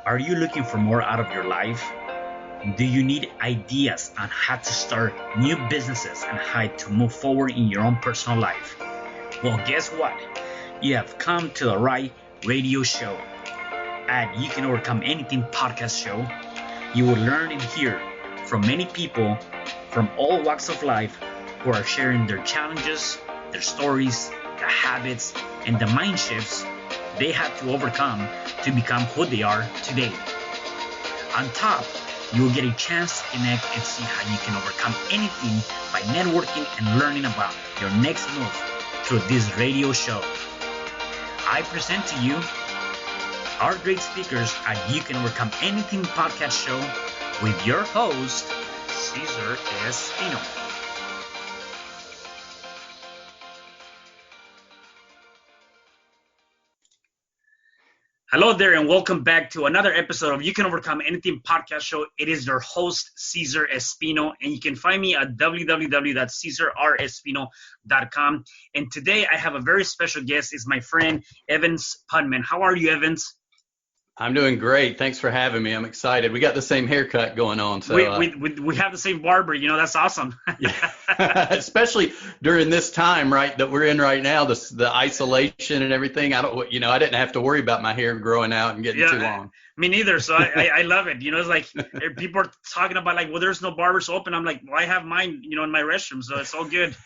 Are you looking for more out of your life? Do you need ideas on how to start new businesses and how to move forward in your own personal life? Well, guess what? You have come to the right radio show. At You Can Overcome Anything podcast show, you will learn and hear from many people from all walks of life who are sharing their challenges, their stories, the habits, and the mind shifts they had to overcome to become who they are today. On top, you will get a chance to connect and see how you can overcome anything by networking and learning about your next move through this radio show. I present to you our great speakers at You Can Overcome Anything podcast show with your host, Cesar Espino. Hello there, and welcome back to another episode of You Can Overcome Anything podcast show. It is your host, Cesar Espino, and you can find me at www.cesarrespino.com. And today I have a very special guest. It's my friend, Evans Putman. How are you, Evans? I'm doing great. Thanks for having me. I'm excited. We got the same haircut going on. So we have the same barber. You know, that's awesome. Especially during this time, right, that we're in right now, the isolation and everything. I didn't have to worry about my hair growing out and getting too long. Me neither. So I love it. You know, it's like people are talking about like, well, there's no barbers open. I'm like, well, I have mine, you know, in my restroom. So it's all good.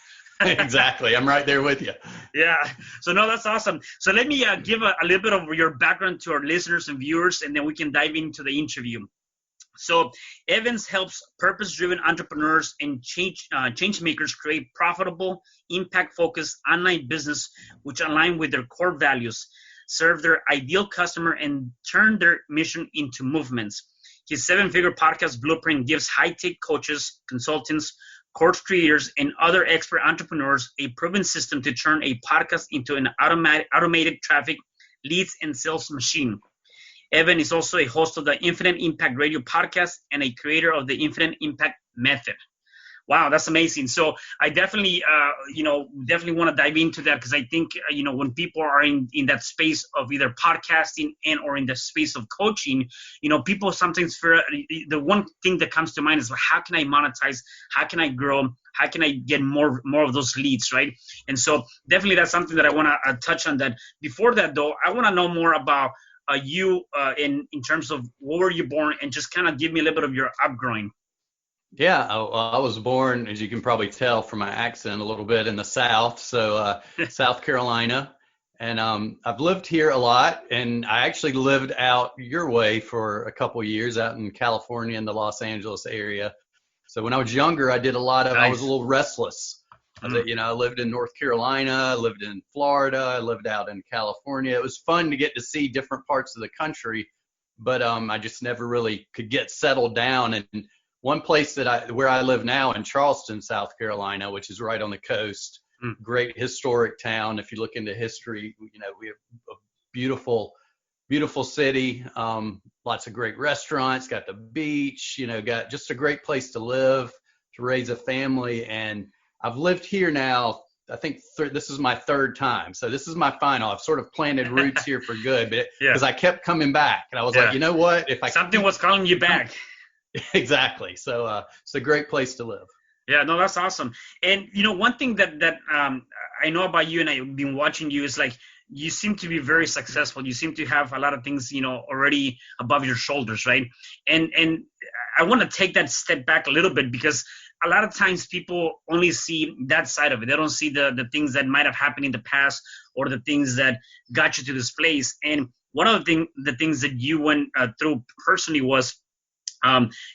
Exactly. I'm right there with you. Yeah. So no, that's awesome. So let me give a little bit of your background to our listeners and viewers, and then we can dive into the interview. So Evans helps purpose-driven entrepreneurs and change makers create profitable, impact-focused online business which align with their core values, serve their ideal customer, and turn their mission into movements. His 7-figure podcast blueprint gives high-tech coaches, consultants, course creators, and other expert entrepreneurs a proven system to turn a podcast into an automated traffic, leads, and sales machine. Evan is also a host of the Infinite Impact Radio podcast and a creator of the Infinite Impact Method. Wow, that's amazing. So I definitely want to dive into that because I think, when people are in that space of either podcasting or in the space of coaching, people sometimes fear. The one thing that comes to mind is, how can I monetize? How can I grow? How can I get more of those leads, right? And so definitely that's something that I want to touch on. That before that, though, I want to know more about you in terms of where were you born, and just kind of give me a little bit of your upbringing. Yeah, I was born, as you can probably tell from my accent, a little bit in the South, so South Carolina, and I've lived here a lot, and I actually lived out your way for a couple of years out in California in the Los Angeles area. So when I was younger, I did a lot of, Nice. I was a little restless. I lived in North Carolina, I lived in Florida, I lived out in California. It was fun to get to see different parts of the country, but I just never really could get settled down. And one place where I live now in Charleston, South Carolina, which is right on the coast, great historic town. If you look into history, we have a beautiful, beautiful city, lots of great restaurants, got the beach, got just a great place to live, to raise a family. And I've lived here now, I think this is my third time. So this is my final. I've sort of planted roots here for good, but because I kept coming back, and I was like, you know what? Something was calling you back. Exactly. So it's a great place to live. Yeah, no, that's awesome. And one thing that I know about you, and I've been watching you, is like you seem to be very successful. You seem to have a lot of things already above your shoulders, right? And I want to take that step back a little bit, because a lot of times people only see that side of it. They don't see the things that might have happened in the past, or the things that got you to this place. And one of the things that you went through personally was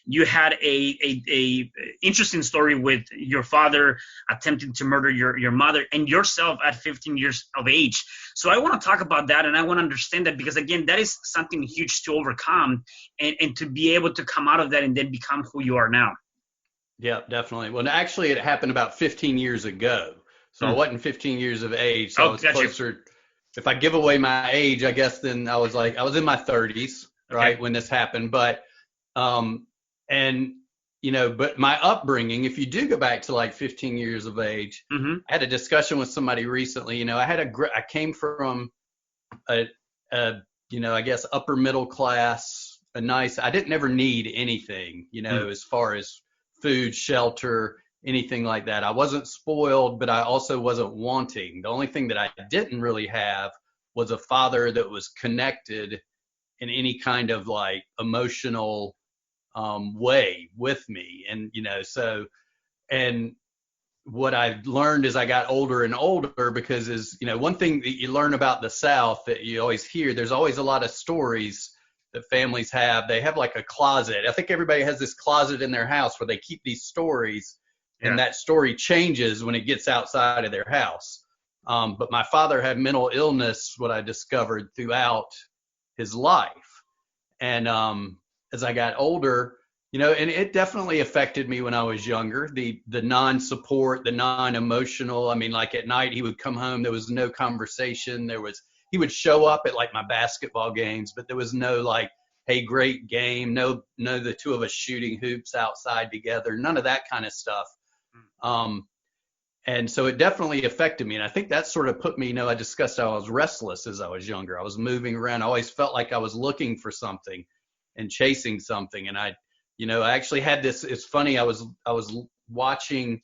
you had a interesting story with your father attempting to murder your mother and yourself at 15 years of age. So I want to talk about that, and I want to understand that, because again, that is something huge to overcome, and to be able to come out of that and then become who you are now. Yeah, definitely. Well, actually, it happened about 15 years ago. So I wasn't 15 years of age. So I was closer. If I give away my age, I guess then I was in my 30s, right, when this happened. But but my upbringing, if you do go back to like 15 years of age, I had a discussion with somebody recently. I came from I guess upper middle class I didn't ever need anything, as far as food, shelter, anything like that. I wasn't spoiled, but I also wasn't wanting. The only thing that I didn't really have was a father that was connected in any kind of like emotional way with me. And, and what I learned as I got older and older, because one thing that you learn about the South that you always hear, there's always a lot of stories that families have. They have like a closet. I think everybody has this closet in their house where they keep these stories, and that story changes when it gets outside of their house. But my father had mental illness, what I discovered throughout his life. And as I got older, and it definitely affected me when I was younger, the non-support, the non-emotional. I mean, like at night he would come home, there was no conversation. He would show up at like my basketball games, but there was no like, hey, great game. No, the two of us shooting hoops outside together, none of that kind of stuff. And so it definitely affected me. And I think that sort of put me, I discussed how I was restless as I was younger. I was moving around. I always felt like I was looking for something and chasing something. And I actually had this, it's funny, I was watching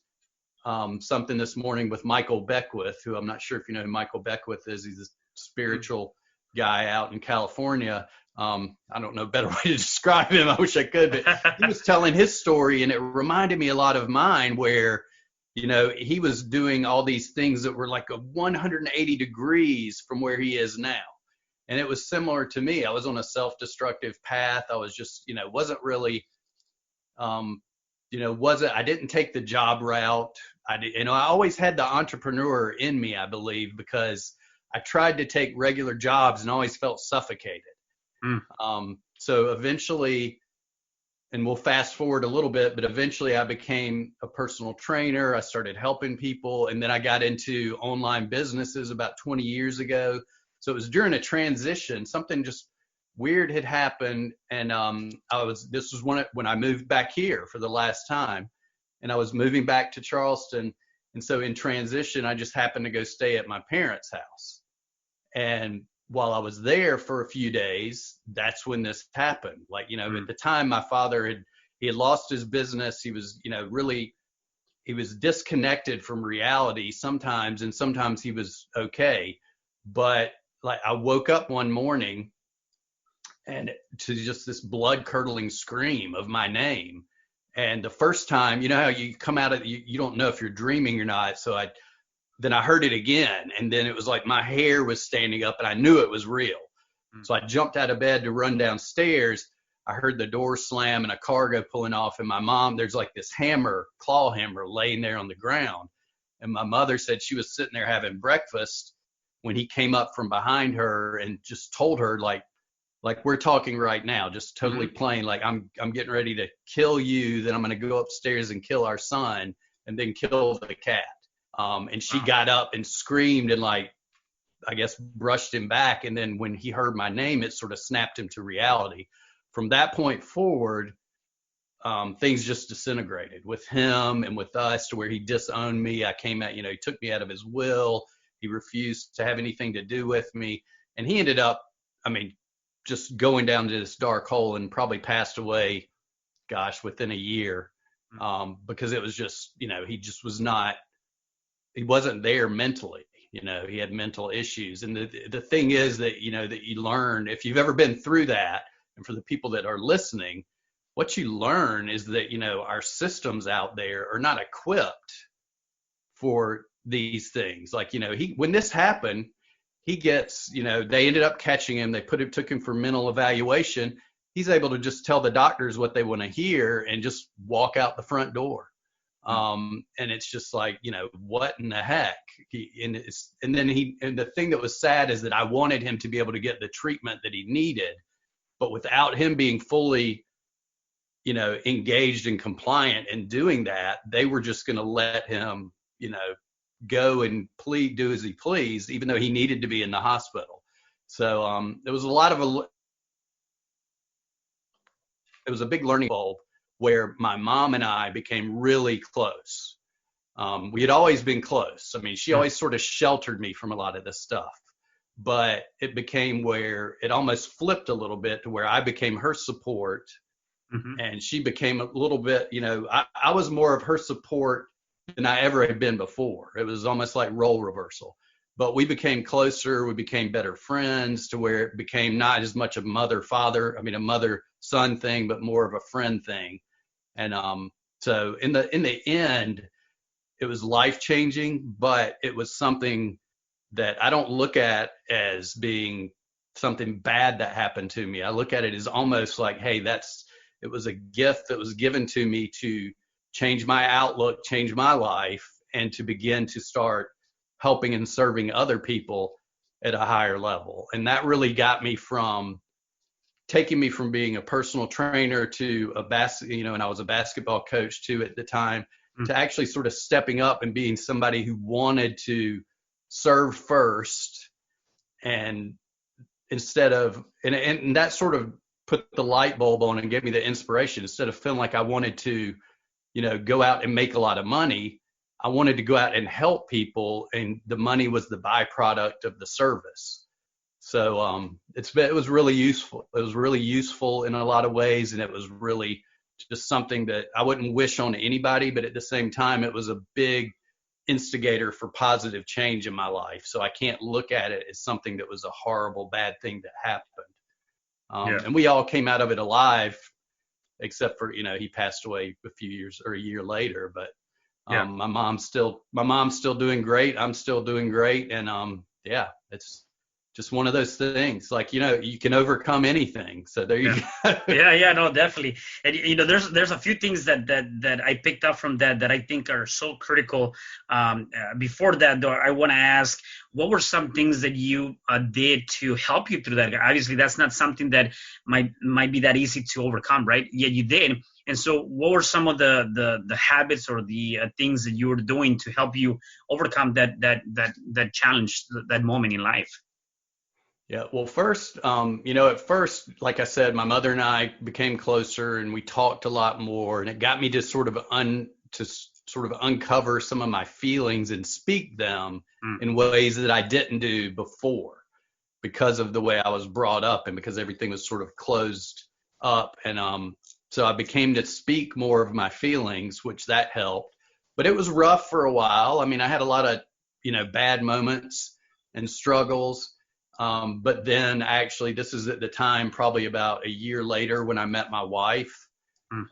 something this morning with Michael Beckwith, who I'm not sure if you know who Michael Beckwith is. He's a spiritual guy out in California. I don't know a better way to describe him. I wish I could, but he was telling his story, and it reminded me a lot of mine, where he was doing all these things that were like a 180 degrees from where he is now. And it was similar to me. I was on a self-destructive path. I was just, wasn't really, I didn't take the job route. I always had the entrepreneur in me, I believe, because I tried to take regular jobs and always felt suffocated. So eventually, and we'll fast forward a little bit, but eventually I became a personal trainer. I started helping people, and then I got into online businesses about 20 years ago. So it was during a transition, something just weird had happened, and this was when I moved back here for the last time, and I was moving back to Charleston, and so in transition, I just happened to go stay at my parents' house. And while I was there for a few days, that's when this happened. Like, at the time, my father had lost his business. He was, he was disconnected from reality sometimes, and sometimes he was okay. But like, I woke up one morning and to just this blood curdling scream of my name. And the first time, how you come out of, you don't know if you're dreaming or not. So then I heard it again, and then it was like my hair was standing up, and I knew it was real. So I jumped out of bed to run downstairs. I heard the door slam and a car go pulling off, and my mom, there's like this claw hammer laying there on the ground. And my mother said she was sitting there having breakfast when he came up from behind her and just told her, like we're talking right now, just totally plain, like I'm getting ready to kill you, then I'm going to go upstairs and kill our son, and then kill the cat. And she got up and screamed and like, I guess, brushed him back. And then when he heard my name, it sort of snapped him to reality. From that point forward, things just disintegrated with him and with us, to where he disowned me. I came out, he took me out of his will. He refused to have anything to do with me. And he ended up, just going down to this dark hole, and probably passed away, within a year, because it was just, he just was not, he wasn't there mentally. He had mental issues. And the thing is that, that you learn, if you've ever been through that, and for the people that are listening, what you learn is that, our systems out there are not equipped for these things. Like, when this happened, he gets, they ended up catching him. They took him for mental evaluation. He's able to just tell the doctors what they want to hear and just walk out the front door. And it's just like, what in the heck? And the thing that was sad is that I wanted him to be able to get the treatment that he needed, but without him being fully, engaged and compliant in doing that, they were just going to let him, go and do as he pleased, even though he needed to be in the hospital. So there was it was a big learning bulb, where my mom and I became really close. We had always been close. She always sort of sheltered me from a lot of this stuff. but it became where it almost flipped a little bit to where I became her support, and she became a little bit, I was more of her support than I ever had been before. It was almost like role reversal. But we became closer, we became better friends, to where it became not as much a a mother-son thing, but more of a friend thing. And so in the end, it was life-changing, but it was something that I don't look at as being something bad that happened to me. I look at it as almost like, hey, it was a gift that was given to me to change my outlook, change my life, and to begin to start helping and serving other people at a higher level. And that really got me taking me from being a personal trainer to and I was a basketball coach too at the time, to actually sort of stepping up and being somebody who wanted to serve first, and and that sort of put the light bulb on and gave me the inspiration. Instead of feeling like I wanted to, go out and make a lot of money, I wanted to go out and help people, and the money was the byproduct of the service. So it was really useful. It was really useful in a lot of ways, and it was really just something that I wouldn't wish on anybody, but at the same time, it was a big instigator for positive change in my life. So I can't look at it as something that was a horrible, bad thing that happened. And we all came out of it alive, except for, he passed away a year later, but my mom's still doing great. I'm still doing great. And it's just one of those things, like, you can overcome anything. So there you go. No, definitely. And there's a few things that I picked up from that I think are so critical. Before that, though, I want to ask, what were some things that you did to help you through that? Obviously, that's not something that might be that easy to overcome, right? Yet you did. And so what were some of the habits or the things that you were doing to help you overcome that challenge, that moment in life? Yeah, well, first, at first, like I said, my mother and I became closer, and we talked a lot more, and it got me to sort of uncover some of my feelings and speak them in ways that I didn't do before, because of the way I was brought up and because everything was sort of closed up. And so I became to speak more of my feelings, which that helped. But it was rough for a while. I mean, I had a lot of, bad moments and struggles. But then actually, this is at the time, probably about a year later, when I met my wife.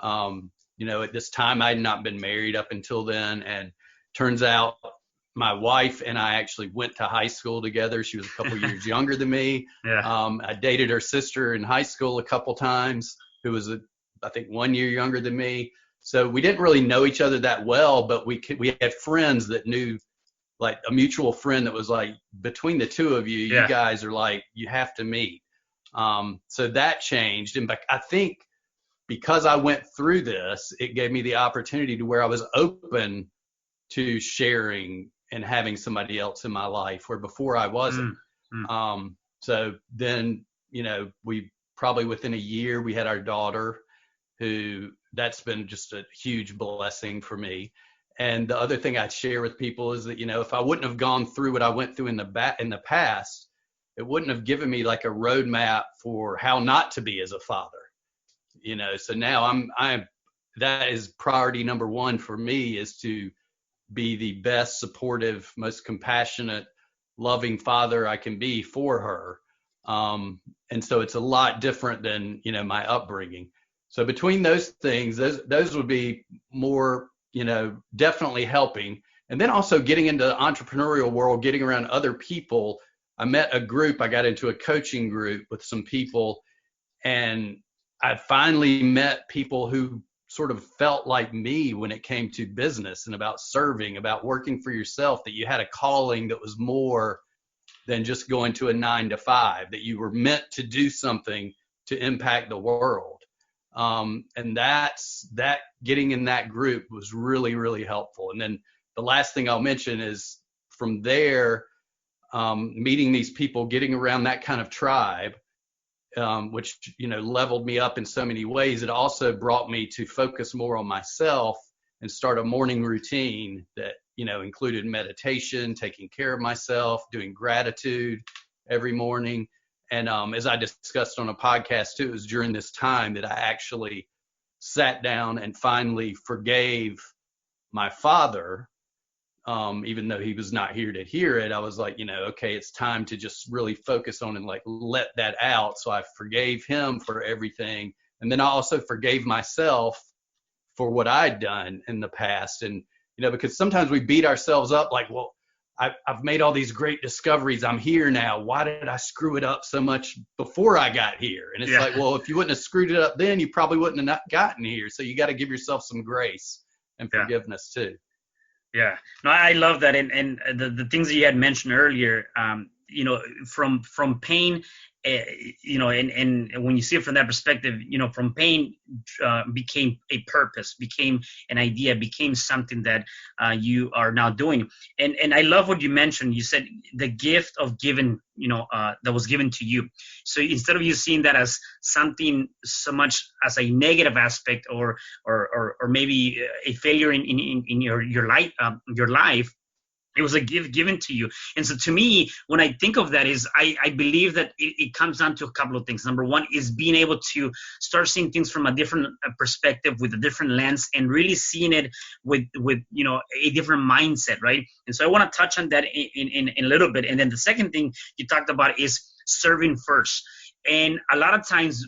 At this time, I had not been married up until then. And turns out my wife and I actually went to high school together. She was a couple years younger than me. I dated her sister in high school a couple times, who was, I think, 1 year younger than me. So we didn't really know each other that well, but we had friends that knew, like a mutual friend that was like, between the two of you, you guys are like, you have to meet. So that changed. And I think because I went through this, it gave me the opportunity to where I was open to sharing and having somebody else in my life, where before I wasn't. So then, we probably within a year, we had our daughter, that's been just a huge blessing for me. And the other thing I'd share with people is that, if I wouldn't have gone through what I went through in the past, it wouldn't have given me like a roadmap for how not to be as a father. So now that is priority number one for me, is to be the best, supportive, most compassionate, loving father I can be for her. And so it's a lot different than, my upbringing. So between those things, those would be more, definitely helping. And then also getting into the entrepreneurial world, getting around other people. I met a group, I got into a coaching group with some people, and I finally met people who sort of felt like me when it came to business and about serving, about working for yourself, that you had a calling that was more than just going to a 9-to-5, that you were meant to do something to impact the world. And that getting in that group was really, really helpful. And then the last thing I'll mention is, from there, meeting these people, getting around that kind of tribe, which, leveled me up in so many ways. It also brought me to focus more on myself and start a morning routine that, included meditation, taking care of myself, doing gratitude, every morning. And as I discussed on a podcast too, it was during this time that I actually sat down and finally forgave my father. Even though he was not here to hear it, I was like, okay, it's time to just really focus on and like let that out. So I forgave him for everything. And then I also forgave myself for what I'd done in the past. And, because sometimes we beat ourselves up like, well, I've made all these great discoveries. I'm here now. Why did I screw it up so much before I got here? And it's like, well, if you wouldn't have screwed it up then, you probably wouldn't have gotten here. So you got to give yourself some grace and forgiveness too. Yeah, no, I love that. And the things that you had mentioned earlier, from pain, and when you see it from that perspective, from pain became a purpose, became an idea, became something that you are now doing. And I love what you mentioned. You said the gift of giving, that was given to you. So instead of you seeing that as something so much as a negative aspect or maybe a failure in your life, it was a gift given to you. And so to me, when I think of that, is I believe that it comes down to a couple of things. Number one is being able to start seeing things from a different perspective, with a different lens, and really seeing it with a different mindset, right? And so I want to touch on that in a little bit. And then the second thing you talked about is serving first. And a lot of times,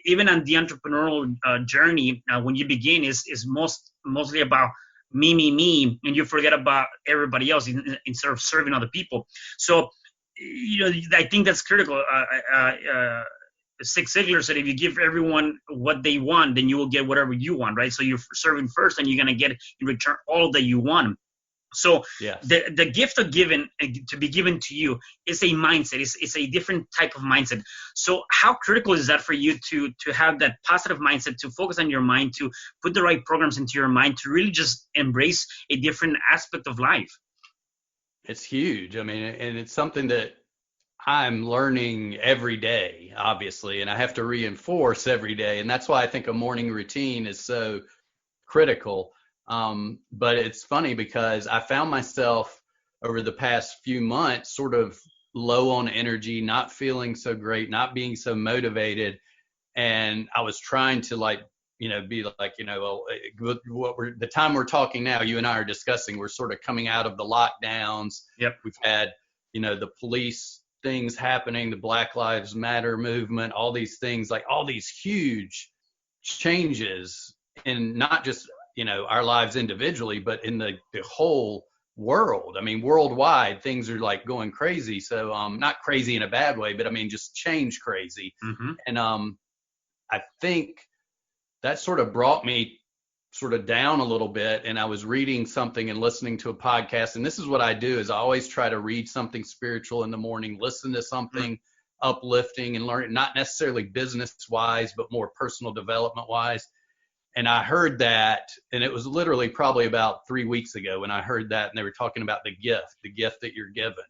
even on the entrepreneurial journey, when you begin, is mostly about me, and you forget about everybody else instead of serving other people. So, I think that's critical. Zig Ziglar said, if you give everyone what they want, then you will get whatever you want, right? So you're serving first, and you're going to get in return all that you want. So yes. the gift of giving, to be given to you, is a mindset. It's a different type of mindset. So how critical is that for you to have that positive mindset, to focus on your mind, to put the right programs into your mind, to really just embrace a different aspect of life? It's huge. I mean, and it's something that I'm learning every day, obviously, and I have to reinforce every day. And that's why I think a morning routine is so critical. But it's funny because I found myself over the past few months sort of low on energy, not feeling so great, not being so motivated. And I was trying to be like, the time we're talking now, you and I are discussing, we're sort of coming out of the lockdowns. Yep. We've had, the police things happening, the Black Lives Matter movement, all these things, like all these huge changes in not just our lives individually, but in the whole world. I mean, worldwide, things are like going crazy. So not crazy in a bad way, but I mean, just change crazy. Mm-hmm. And I think that sort of brought me sort of down a little bit. And I was reading something and listening to a podcast. And this is what I do, is I always try to read something spiritual in the morning, listen to something uplifting and learn, not necessarily business wise, but more personal development wise. And I heard that, and it was literally probably about 3 weeks ago when I heard that, and they were talking about the gift that you're given,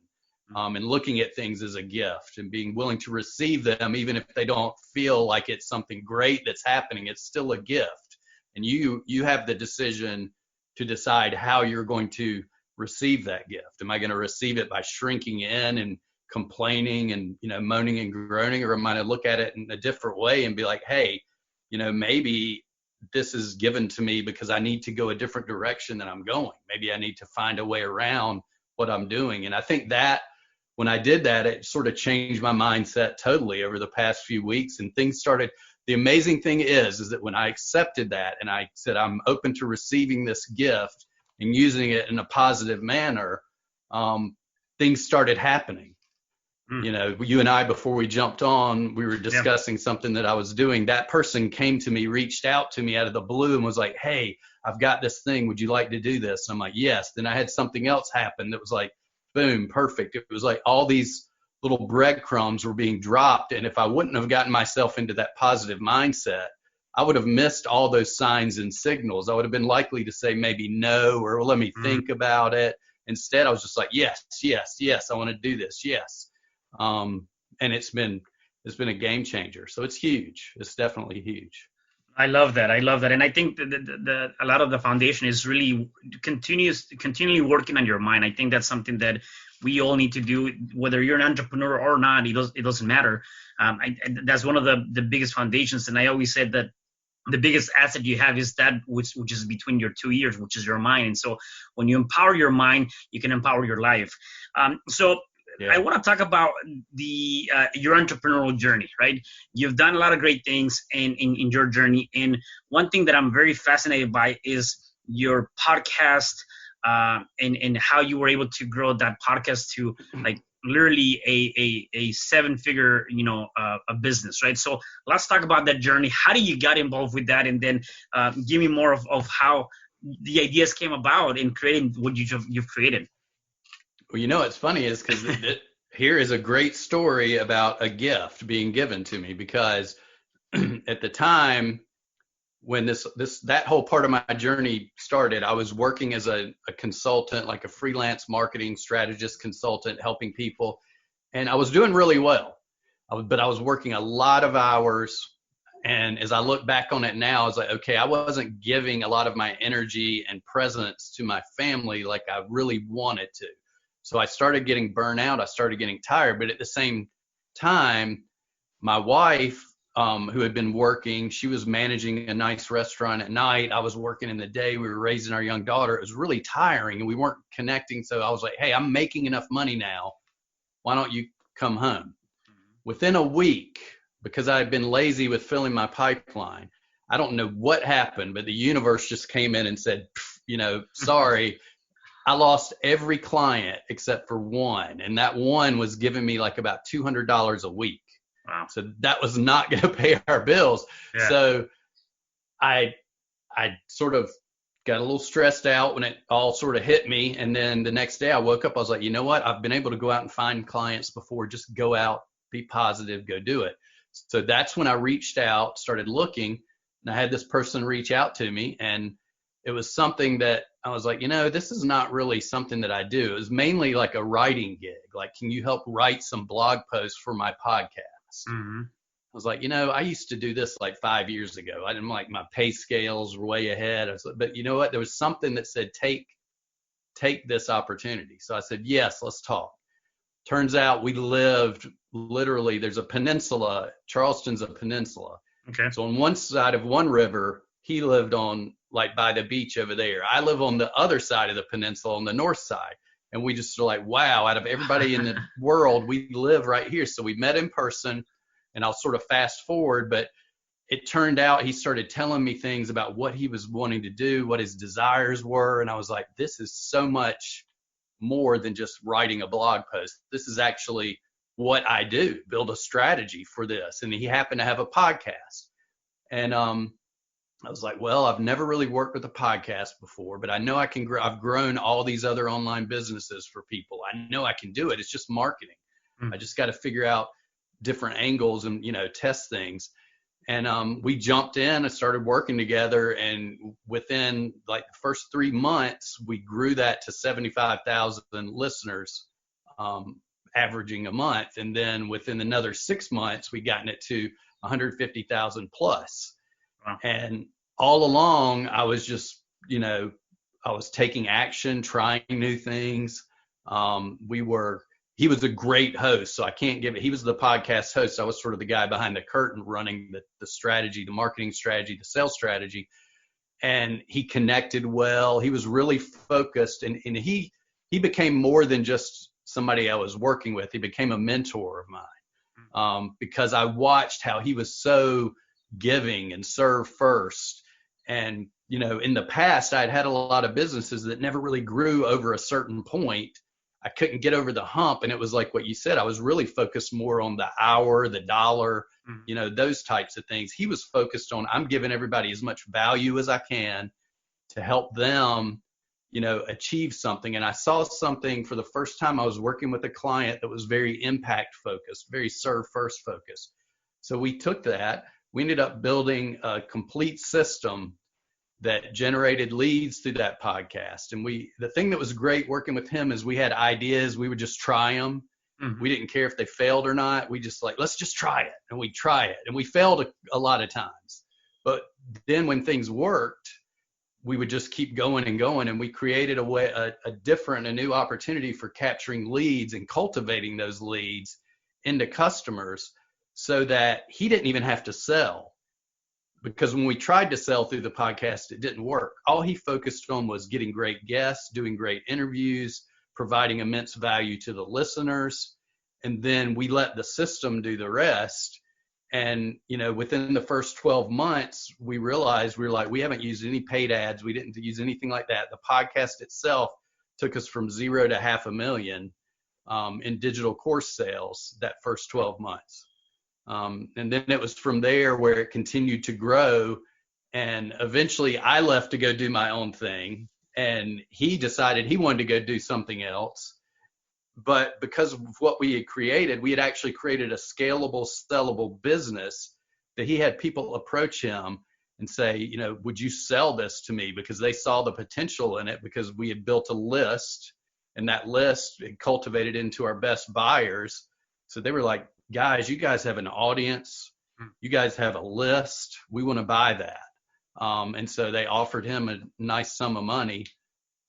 and looking at things as a gift and being willing to receive them, even if they don't feel like it's something great that's happening. It's still a gift, and you have the decision to decide how you're going to receive that gift. Am I going to receive it by shrinking in and complaining and moaning and groaning, or am I going to look at it in a different way and be like, hey, maybe this is given to me because I need to go a different direction than I'm going. Maybe I need to find a way around what I'm doing. And I think that when I did that, it sort of changed my mindset totally over the past few weeks, and things started. The amazing thing is that when I accepted that and I said, I'm open to receiving this gift and using it in a positive manner, things started happening. You and I, before we jumped on, we were discussing something that I was doing. That person came to me, reached out to me out of the blue and was like, hey, I've got this thing. Would you like to do this? And I'm like, yes. Then I had something else happen that was like, boom, perfect. It was like all these little breadcrumbs were being dropped. And if I wouldn't have gotten myself into that positive mindset, I would have missed all those signs and signals. I would have been likely to say maybe no, or let me think about it. Instead, I was just like, yes, I want to do this. Yes. And it's been a game changer. So it's huge. It's definitely huge. I love that. And I think that a lot of the foundation is really continually working on your mind. I think that's something that we all need to do, whether you're an entrepreneur or not. It doesn't matter. That's one of the biggest foundations. And I always said that the biggest asset you have is that which is between your 2 ears, which is your mind. And so when you empower your mind, you can empower your life. So yeah. I want to talk about your entrepreneurial journey, right? You've done a lot of great things in your journey. And one thing that I'm very fascinated by is your podcast, and how you were able to grow that podcast to like literally a seven-figure, a business, right? So let's talk about that journey. How do you get involved with that? And then give me more of how the ideas came about in creating what you've created. Well, it's funny is because here is a great story about a gift being given to me, because at the time when that whole part of my journey started, I was working as a consultant, like a freelance marketing strategist consultant, helping people. And I was doing really well, but I was working a lot of hours. And as I look back on it now, I was like, okay, I wasn't giving a lot of my energy and presence to my family like I really wanted to. So I started getting burnt out. I started getting tired. But at the same time, my wife, who had been working, she was managing a nice restaurant at night. I was working in the day. We were raising our young daughter. It was really tiring and we weren't connecting. So I was like, hey, I'm making enough money now. Why don't you come home? Within a week, because I had been lazy with filling my pipeline, I don't know what happened, but the universe just came in and said, sorry, I lost every client except for one. And that one was giving me like about $200 a week. Wow. So that was not going to pay our bills. Yeah. So I sort of got a little stressed out when it all sort of hit me. And then the next day I woke up, I was like, you know what? I've been able to go out and find clients before. Just go out, be positive, go do it. So that's when I reached out, started looking, and I had this person reach out to me. And it was something that I was like, this is not really something that I do. It was mainly like a writing gig. Like, can you help write some blog posts for my podcast? Mm-hmm. I was like, I used to do this like 5 years ago. I didn't like my pay scales were way ahead. I was like, but you know what? There was something that said, take this opportunity. So I said, yes, let's talk. Turns out we lived literally, there's a peninsula. Charleston's a peninsula. Okay. So on one side of one river, he lived on like by the beach over there. I live on the other side of the peninsula on the north side. And we just were like, wow, out of everybody in the world, we live right here. So we met in person, and I'll sort of fast forward, but it turned out he started telling me things about what he was wanting to do, what his desires were. And I was like, this is so much more than just writing a blog post. This is actually what I do, build a strategy for this. And he happened to have a podcast. And I was like, well, I've never really worked with a podcast before, but I know I can grow. I've grown all these other online businesses for people. I know I can do it. It's just marketing. I just got to figure out different angles and, test things. And we jumped in and started working together. And within like the first 3 months, we grew that to 75,000 listeners, averaging a month. And then within another 6 months, we gotten it to 150,000 plus. Wow. And all along, I was just, I was taking action, trying new things. He was a great host, so I can't give it. He was the podcast host. I was sort of the guy behind the curtain running the strategy, the marketing strategy, the sales strategy. And he connected well. He was really focused, and he became more than just somebody I was working with. He became a mentor of mine, because I watched how he was so giving and serve first. And, in the past, I'd had a lot of businesses that never really grew over a certain point. I couldn't get over the hump. And it was like what you said, I was really focused more on the hour, the dollar, those types of things. He was focused on, I'm giving everybody as much value as I can to help them, achieve something. And I saw something for the first time. I was working with a client that was very impact focused, very serve first focused. So we took that. We ended up building a complete system that generated leads through that podcast. And the thing that was great working with him is we had ideas. We would just try them. Mm-hmm. We didn't care if they failed or not. We just let's just try it. And we try it. And we failed a lot of times. But then when things worked, we would just keep going and going. And we created a new opportunity for capturing leads and cultivating those leads into customers so that he didn't even have to sell. Because when we tried to sell through the podcast, it didn't work. All he focused on was getting great guests, doing great interviews, providing immense value to the listeners. And then we let the system do the rest. And, within the first 12 months, we realized we haven't used any paid ads. We didn't use anything like that. The podcast itself took us from 0 to $500,000 in digital course sales that first 12 months. And then it was from there where it continued to grow. And eventually I left to go do my own thing. And he decided he wanted to go do something else. But because of what we had actually created a scalable, sellable business that he had people approach him and say, would you sell this to me? Because they saw the potential in it, because we had built a list, and that list had cultivated into our best buyers. So they were like, guys, you guys have an audience. You guys have a list. We want to buy that. And so they offered him a nice sum of money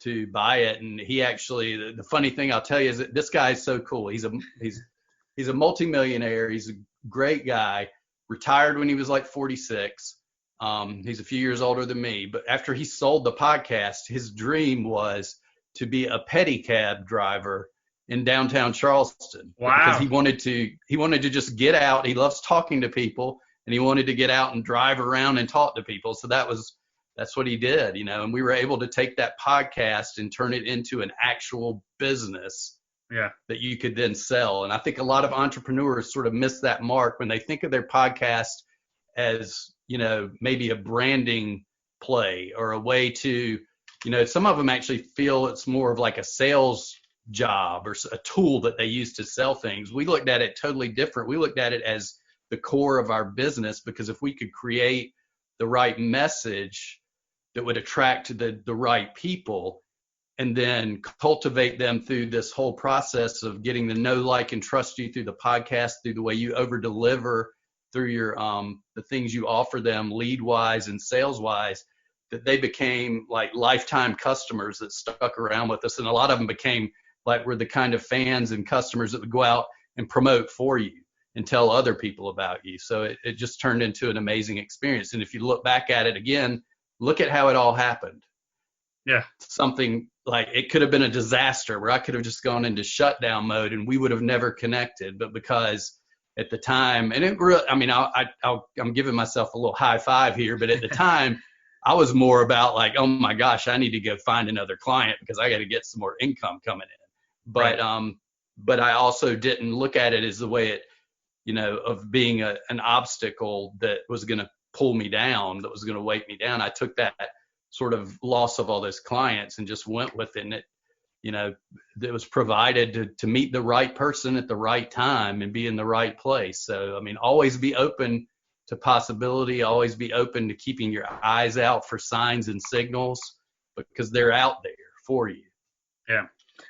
to buy it. And he actually, the funny thing I'll tell you is that this guy is so cool. He's a multimillionaire. He's a great guy, retired when he was like 46. He's a few years older than me, but after he sold the podcast, his dream was to be a pedicab driver in downtown Charleston. Wow. Because he wanted to just get out. He loves talking to people, and he wanted to get out and drive around and talk to people. So that's what he did, and we were able to take that podcast and turn it into an actual business that you could then sell. And I think a lot of entrepreneurs sort of miss that mark when they think of their podcast as, maybe a branding play or a way to, some of them actually feel it's more of like a sales job or a tool that they use to sell things. We looked at it totally different. We looked at it as the core of our business, because if we could create the right message that would attract the right people, and then cultivate them through this whole process of getting to know, like, and trust you through the podcast, through the way you over deliver, through your the things you offer them lead wise and sales wise, that they became like lifetime customers that stuck around with us. And a lot of them became like, we're the kind of fans and customers that would go out and promote for you and tell other people about you. So it just turned into an amazing experience. And if you look back at it again, look at how it all happened. Yeah. Something like, it could have been a disaster where I could have just gone into shutdown mode and we would have never connected. But because at the time, and it really, I mean, I'm giving myself a little high five here, but at the time I was more about like, oh my gosh, I need to go find another client because I got to get some more income coming in. But, right. But I also didn't look at it as the way it, of being an obstacle that was going to pull me down, that was going to weight me down. I took that sort of loss of all those clients and just went with it. And it, it was provided to meet the right person at the right time and be in the right place. So, I mean, always be open to possibility, always be open to keeping your eyes out for signs and signals, because they're out there for you. Yeah.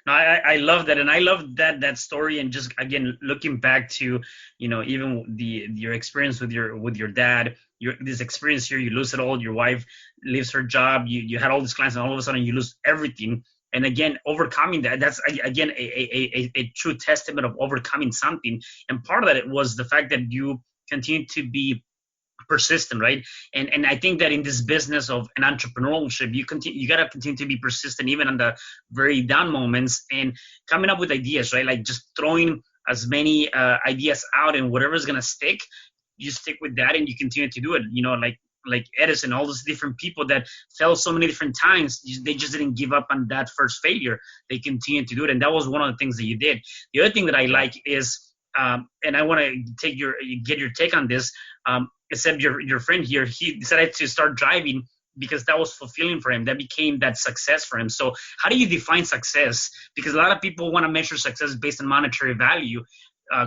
No, I love that. And I love that story. And just, again, looking back to, even your experience with your dad, this experience here, you lose it all. Your wife leaves her job. You had all these clients, and all of a sudden you lose everything. And again, overcoming that's again a true testament of overcoming something. And part of that, it was the fact that you continue to be persistent, right? And I think that in this business of an entrepreneurship, you gotta continue to be persistent, even on the very down moments, and coming up with ideas, right? Like just throwing as many ideas out, and whatever's gonna stick, you stick with that, and you continue to do it. Like Edison, all those different people that failed so many different times, they just didn't give up on that first failure. They continued to do it, and that was one of the things that you did. The other thing that I like is, and I want to get your take on this. Except your friend here, he decided to start driving because that was fulfilling for him. That became that success for him. So how do you define success? Because a lot of people want to measure success based on monetary value.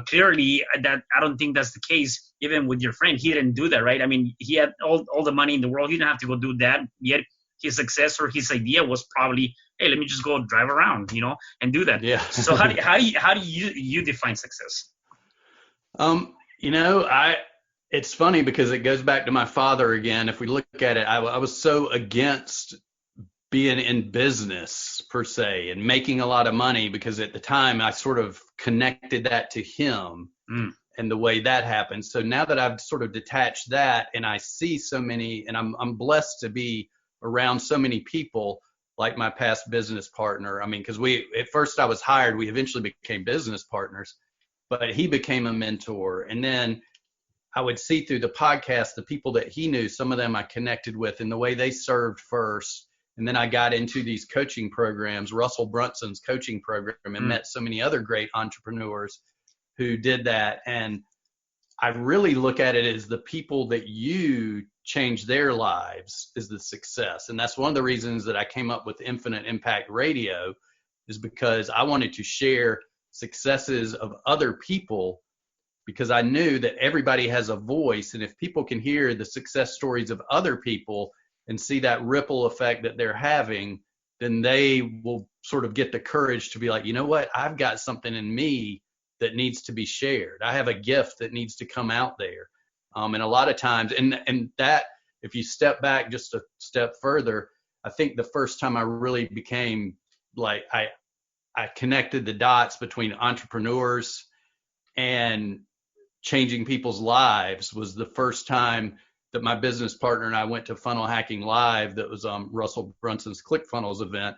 Clearly, that I don't think that's the case. Even with your friend, he didn't do that, right? I mean, he had all the money in the world. He didn't have to go do that. Yet his success or his idea was probably, hey, let me just go drive around, and do that. Yeah. So how do you define success? It's funny because it goes back to my father again. If we look at it, I was so against being in business per se and making a lot of money, because at the time I sort of connected that to him and the way that happened. So now that I've sort of detached that and I see so many, and I'm blessed to be around so many people like my past business partner. I mean, because at first I was hired, we eventually became business partners, but he became a mentor. And then I would see through the podcast, the people that he knew, some of them I connected with and the way they served first. And then I got into these coaching programs, Russell Brunson's coaching program, and met so many other great entrepreneurs who did that. And I really look at it as the people that you change their lives is the success. And that's one of the reasons that I came up with Infinite Impact Radio, is because I wanted to share successes of other people, because I knew that everybody has a voice. And if people can hear the success stories of other people and see that ripple effect that they're having, then they will sort of get the courage to be like, you know what, I've got something in me that needs to be shared. I have a gift that needs to come out there. And a lot of times, and that, if you step back just a step further, I think the first time I really became like, I connected the dots between entrepreneurs and changing people's lives was the first time that my business partner and I went to Funnel Hacking Live. That was Russell Brunson's ClickFunnels event.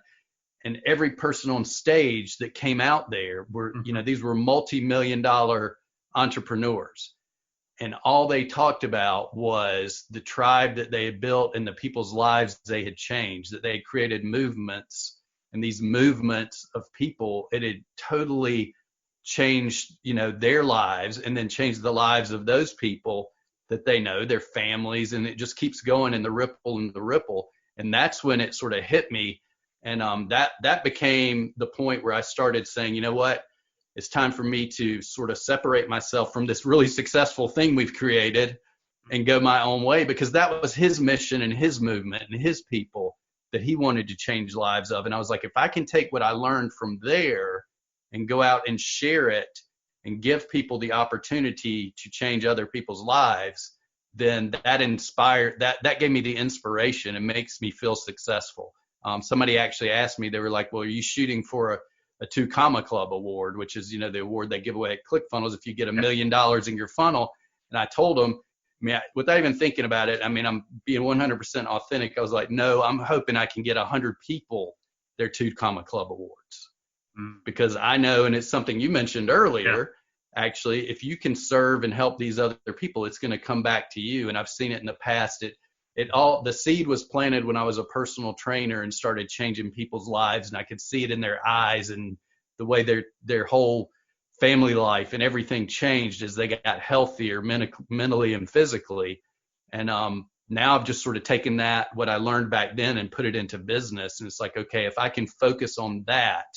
And every person on stage that came out there were, you know, these were multi-million-dollar entrepreneurs. And all they talked about was the tribe that they had built and the people's lives they had changed, that they had created movements. And these movements of people, it had totally changed, you know, their lives, and then changed the lives of those people that they know, their families. And it just keeps going in the ripple and the ripple. And that's when it sort of hit me. And that became the point where I started saying, you know what, it's time for me to sort of separate myself from this really successful thing we've created and go my own way, because that was his mission and his movement and his people that he wanted to change lives of. And I was like, if I can take what I learned from there and go out and share it and give people the opportunity to change other people's lives, then that inspired, that gave me the inspiration and makes me feel successful. Somebody actually asked me, they were like, well, are you shooting for a 2 Comma Club award, which is, you know, the award they give away at ClickFunnels if you get $1 million in your funnel. And I told them, I mean, without even thinking about it, I mean, I'm being 100% authentic. I was like, no, I'm hoping I can get 100 people their 2 Comma Club awards. Because I know, and it's something you mentioned earlier, actually, if you can serve and help these other people, it's going to come back to you. And I've seen it in the past. The seed was planted when I was a personal trainer and started changing people's lives, and I could see it in their eyes and the way their whole family life and everything changed as they got healthier mentally and physically. And now I've just sort of taken that, what I learned back then, and put it into business. And it's like, okay, if I can focus on that,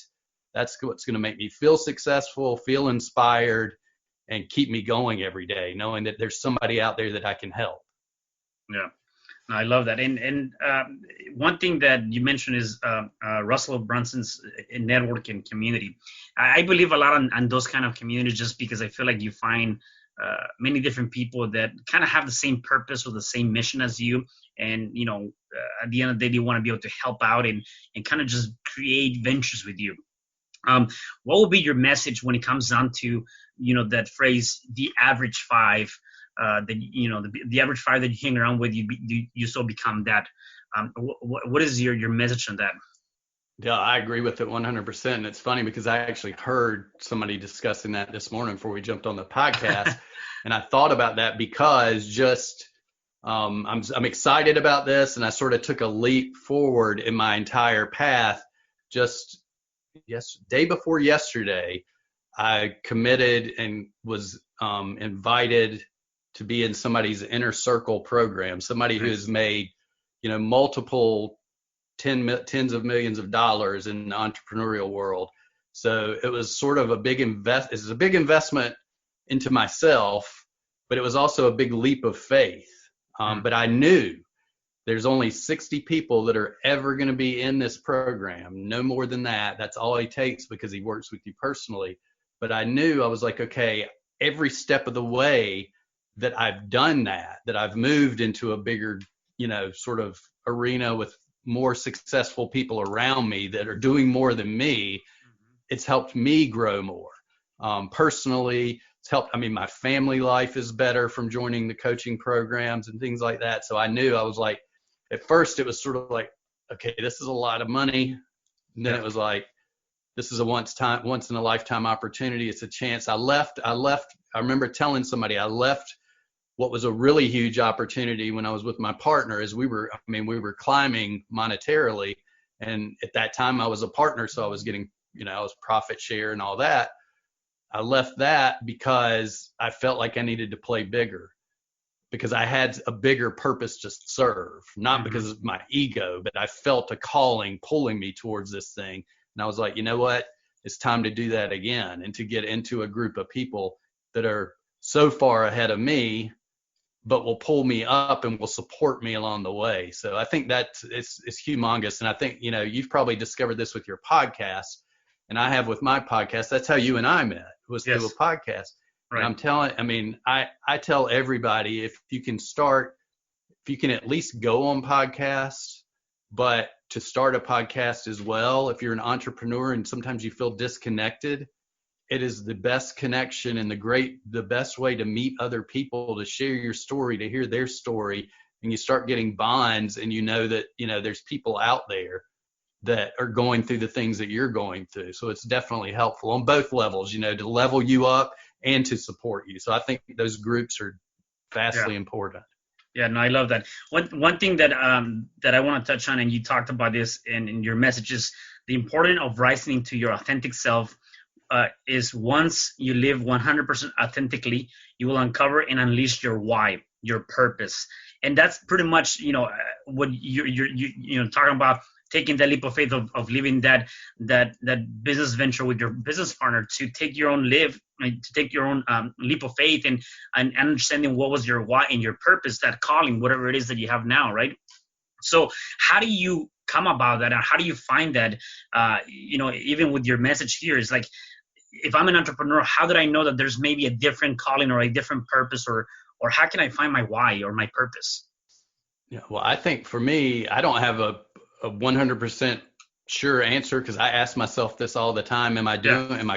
that's what's going to make me feel successful, feel inspired, and keep me going every day, knowing that there's somebody out there that I can help. Yeah. I love that. And one thing that you mentioned is Russell Brunson's network and community. I believe a lot on those kind of communities, just because I feel like you find many different people that kind of have the same purpose or the same mission as you. And, you know, at the end of the day, they want to be able to help out and kind of just create ventures with you. What will be your message when it comes down to, you know, that phrase, the average 5? That, you know, the average 5 that you hang around with, you so become that. What is your message on that? Yeah, I agree with it 100%. And it's funny because I actually heard somebody discussing that this morning before we jumped on the podcast. And I thought about that because just I'm excited about this, and I sort of took a leap forward in my entire path. Just day before yesterday, I committed and was invited to be in somebody's inner circle program, somebody who has made, you know, multiple tens of millions of dollars in the entrepreneurial world. So it was sort of a big investment into myself, but it was also a big leap of faith. But I knew there's only 60 people that are ever going to be in this program, no more than that. That's all he takes, because he works with you personally. But I knew, I was like, okay, every step of the way that I've done that I've moved into a bigger, you know, sort of arena with more successful people around me that are doing more than me, it's helped me grow more. Personally, it's helped. I mean, my family life is better from joining the coaching programs and things like that. So I knew, I was like, at first it was sort of like, okay, this is a lot of money. And then it was like, this is a once in a lifetime opportunity. It's a chance. I left. I remember telling somebody I left what was a really huge opportunity when I was with my partner, is we were climbing monetarily. And at that time I was a partner, so I was getting, I was profit share and all that. I left that because I felt like I needed to play bigger, because I had a bigger purpose to serve, not because of my ego, but I felt a calling pulling me towards this thing. And I was like, you know what? It's time to do that again, and to get into a group of people that are so far ahead of me, but will pull me up and will support me along the way. So I think that it's humongous. And I think, you've probably discovered this with your podcast, and I have with my podcast. That's how you and I met, was through a podcast. Right. And I tell everybody, if you can at least go on podcasts, but to start a podcast as well, if you're an entrepreneur and sometimes you feel disconnected, it is the best connection and the best way to meet other people, to share your story, to hear their story. And you start getting bonds, and that, there's people out there that are going through the things that you're going through. So it's definitely helpful on both levels, to level you up and to support you. So I think those groups are vastly important. Yeah, no, I love that. One thing that I want to touch on, and you talked about this in your messages, the importance of rising to your authentic self. Is once you live 100% authentically, you will uncover and unleash your why, your purpose. And that's pretty much, what you're talking about, taking that leap of faith of leaving that business venture with your business partner, to take your own leap of faith and understanding what was your why and your purpose, that calling, whatever it is that you have now, right? So how do you come about that, and how do you find that? Even with your message here, is like, if I'm an entrepreneur, how did I know that there's maybe a different calling or a different purpose, or how can I find my why or my purpose? Yeah, well, I think for me, I don't have a 100% sure answer, because I ask myself this all the time. Am I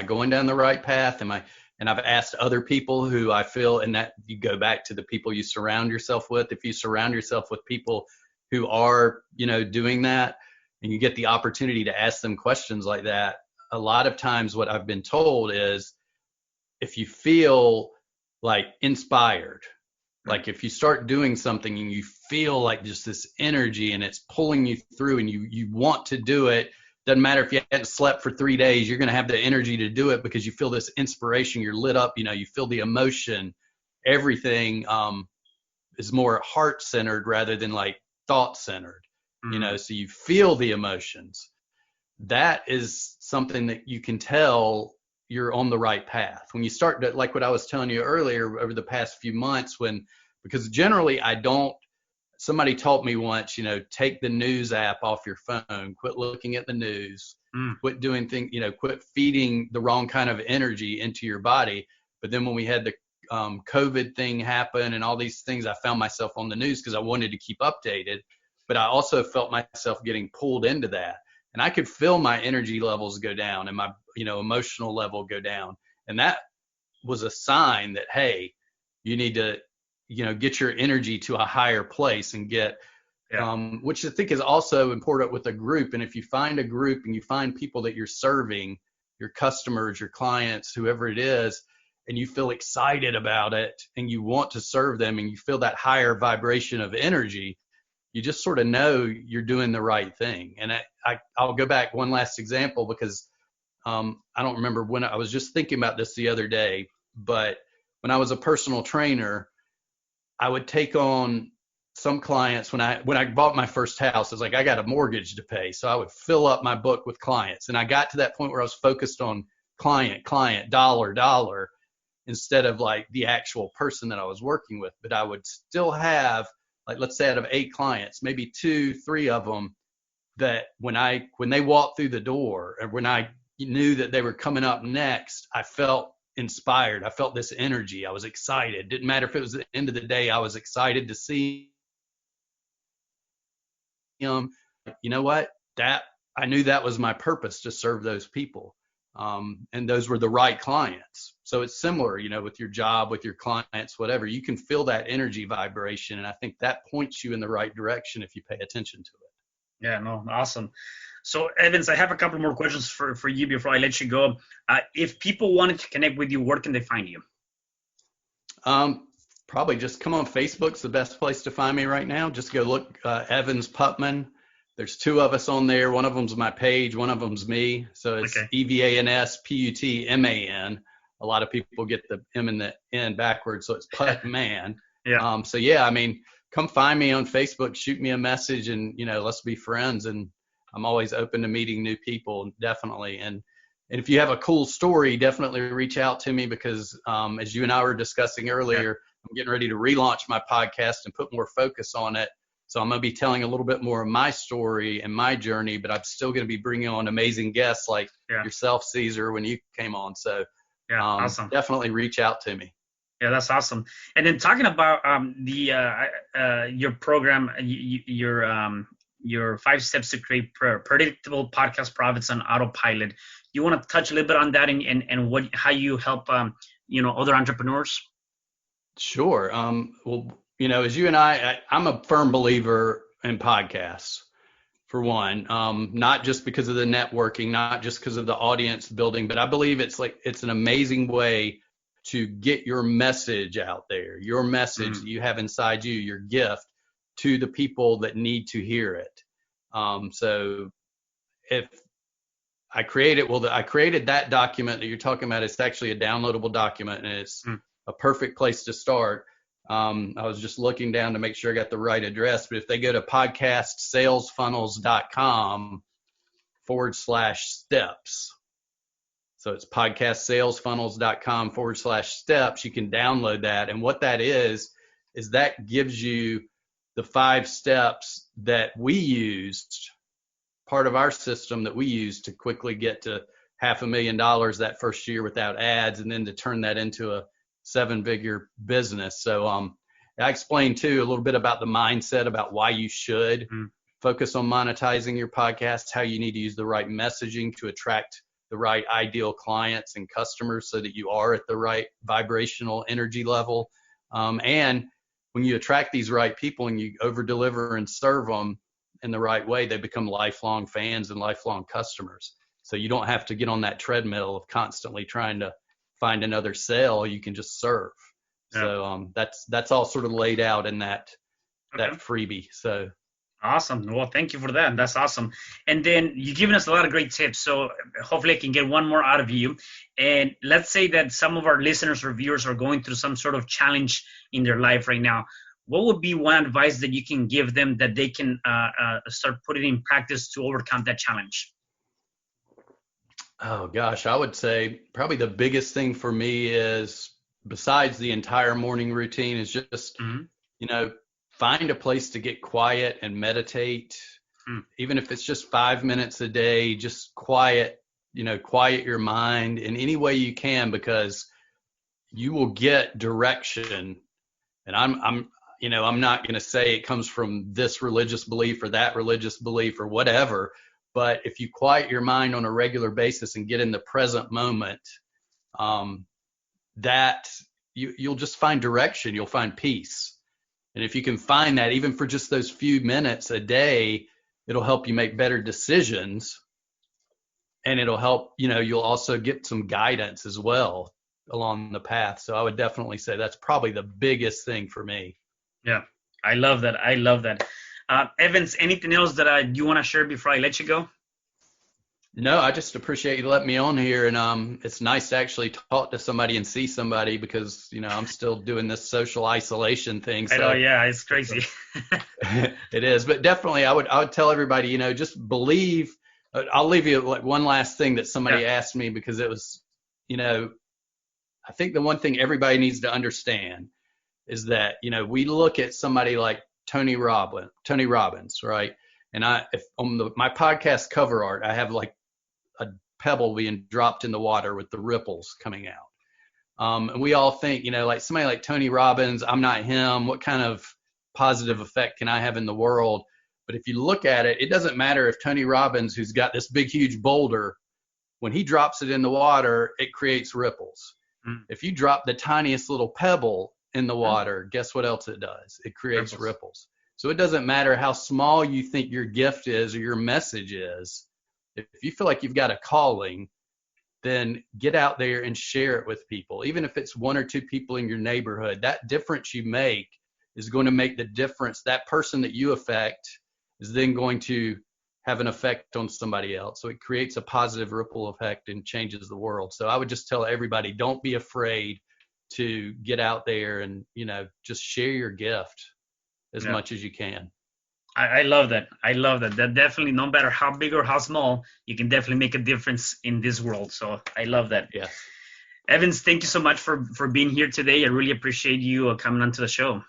going down the right path? And I've asked other people who I feel, and that you go back to the people you surround yourself with. If you surround yourself with people who are, doing that, and you get the opportunity to ask them questions like that, a lot of times what I've been told is, if you feel like inspired, like if you start doing something and you feel like just this energy and it's pulling you through, and you want to do it, doesn't matter if you hadn't slept for 3 days, you're going to have the energy to do it, because you feel this inspiration, you're lit up, you feel the emotion, everything is more heart-centered rather than like thought-centered, so you feel the emotions. That is something that you can tell you're on the right path. When you start to, like what I was telling you earlier, over the past few months, because generally somebody taught me once, take the news app off your phone, quit looking at the news, quit doing things, quit feeding the wrong kind of energy into your body. But then when we had the COVID thing happen and all these things, I found myself on the news because I wanted to keep updated, but I also felt myself getting pulled into that. And I could feel my energy levels go down and my, emotional level go down. And that was a sign that, hey, you need to, get your energy to a higher place and get, which I think is also important with a group. And if you find a group and you find people that you're serving, your customers, your clients, whoever it is, and you feel excited about it and you want to serve them and you feel that higher vibration of energy, you just sort of know you're doing the right thing. And I'll go back one last example, because I don't remember when. I was just thinking about this the other day, but when I was a personal trainer, I would take on some clients. When I bought my first house, it's like I got a mortgage to pay, so I would fill up my book with clients. And I got to that point where I was focused on client, dollar, instead of like the actual person that I was working with. But I would still have, like, let's say out of 8 clients, maybe 2, 3 of them that when they walked through the door, or when I knew that they were coming up next, I felt inspired. I felt this energy. I was excited. Didn't matter if it was the end of the day. I was excited to see them. you know what, that I knew that was my purpose, to serve those people. And those were the right clients. So it's similar, with your job, with your clients, whatever. You can feel that energy vibration, and I think that points you in the right direction if you pay attention to it. Yeah, no, awesome. So Evans, I have a couple more questions for you before I let you go. If people wanted to connect with you, where can they find you? Probably just come on. Facebook's the best place to find me right now. Just go look, Evans Putman. There's two of us on there. One of them's my page. One of them's me. So it's Okay. EVANSPUTMAN. A lot of people get the M and the N backwards, so it's Putman. Yeah. So yeah, I mean, come find me on Facebook, shoot me a message, and let's be friends. And I'm always open to meeting new people, definitely. And if you have a cool story, definitely reach out to me, because as you and I were discussing earlier, I'm getting ready to relaunch my podcast and put more focus on it. So I'm going to be telling a little bit more of my story and my journey, but I'm still going to be bringing on amazing guests like yourself, Cesar, when you came on. So awesome. Definitely reach out to me. Yeah, that's awesome. And then talking about your program, your 5 steps to create predictable podcast profits on AutoPilot. You want to touch a little bit on that and how you help other entrepreneurs? Sure. Well, as you and I'm a firm believer in podcasts, for one, not just because of the networking, not just because of the audience building, but I believe it's an amazing way to get your message out there, your message that you have inside you, your gift, to the people that need to hear it. So if I created that document that you're talking about. It's actually a downloadable document, and it's a perfect place to start. I was just looking down to make sure I got the right address, but if they go to podcastsalesfunnels.com/steps, so it's podcastsalesfunnels.com/steps, you can download that. And what that is that gives you the 5 steps that we used, part of our system that we used to quickly get to $500,000 that first year without ads, and then to turn that into a 7-figure business. So I explained too a little bit about the mindset, about why you should focus on monetizing your podcast, how you need to use the right messaging to attract the right ideal clients and customers so that you are at the right vibrational energy level. And when you attract these right people and you over deliver and serve them in the right way, they become lifelong fans and lifelong customers. So you don't have to get on that treadmill of constantly trying to find another sale. You can just serve. So that's all sort of laid out in that freebie. So awesome. Well, thank you for that. That's awesome. And then you've given us a lot of great tips. So hopefully I can get one more out of you. And let's say that some of our listeners or viewers are going through some sort of challenge in their life right now. What would be one advice that you can give them that they can start putting in practice to overcome that challenge? Oh gosh, I would say probably the biggest thing for me is, besides the entire morning routine, is just, find a place to get quiet and meditate. Even if it's just 5 minutes a day, just quiet your mind in any way you can, because you will get direction. And I'm not going to say it comes from this religious belief or that religious belief or whatever. But if you quiet your mind on a regular basis and get in the present moment, that you'll just find direction. You'll find peace. And if you can find that, even for just those few minutes a day, it'll help you make better decisions. And it'll help, you'll also get some guidance as well along the path. So I would definitely say that's probably the biggest thing for me. Yeah, I love that. I love that. Evans, anything else that you want to share before I let you go? No, I just appreciate you letting me on here, and it's nice to actually talk to somebody and see somebody, because I'm still doing this social isolation thing. So, I know, yeah, it's crazy. It is, but definitely I would tell everybody, just believe. I'll leave you like one last thing that somebody asked me, because it was, I think the one thing everybody needs to understand is that we look at somebody like Tony Robbins, right? And if on my podcast cover art, I have like a pebble being dropped in the water with the ripples coming out. And we all think, like somebody like Tony Robbins, I'm not him. What kind of positive effect can I have in the world? But if you look at it, it doesn't matter if Tony Robbins, who's got this big, huge boulder, when he drops it in the water, it creates ripples. If you drop the tiniest little pebble in the water, guess what else it does? It creates ripples. So it doesn't matter how small you think your gift is or your message is. If you feel like you've got a calling, then get out there and share it with people. Even if it's 1 or 2 people in your neighborhood, that difference you make is going to make the difference. That person that you affect is then going to have an effect on somebody else. So it creates a positive ripple effect and changes the world. So I would just tell everybody, don't be afraid to get out there and, just share your gift as much as you can. I love that. I love that. That definitely, no matter how big or how small, you can definitely make a difference in this world. So I love that. Yeah. Evans, thank you so much for being here today. I really appreciate you coming onto the show.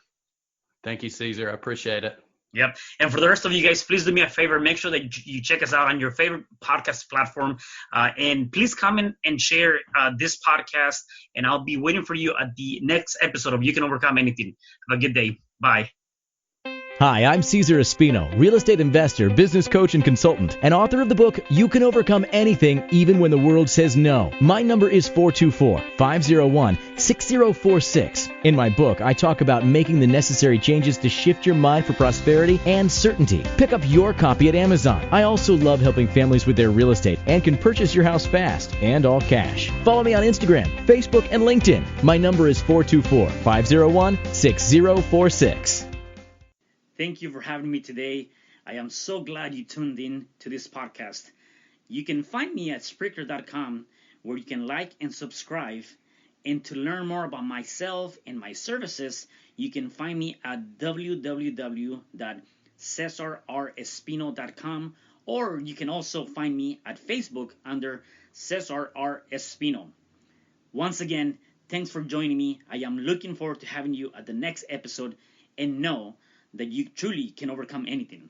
Thank you, Cesar. I appreciate it. Yep. And for the rest of you guys, please do me a favor. Make sure that you check us out on your favorite podcast platform. And please comment and share this podcast. And I'll be waiting for you at the next episode of You Can Overcome Anything. Have a good day. Bye. Hi, I'm Cesar Espino, real estate investor, business coach, and consultant, and author of the book, You Can Overcome Anything, Even When the World Says No. My number is 424-501-6046. In my book, I talk about making the necessary changes to shift your mind for prosperity and certainty. Pick up your copy at Amazon. I also love helping families with their real estate and can purchase your house fast and all cash. Follow me on Instagram, Facebook, and LinkedIn. My number is 424-501-6046. Thank you for having me today. I am so glad you tuned in to this podcast. You can find me at Spreaker.com, where you can like and subscribe. And to learn more about myself and my services, you can find me at www.cesarrespino.com, or you can also find me at Facebook under Cesar R. Espino. Once again, thanks for joining me. I am looking forward to having you at the next episode, and know that you truly can overcome anything.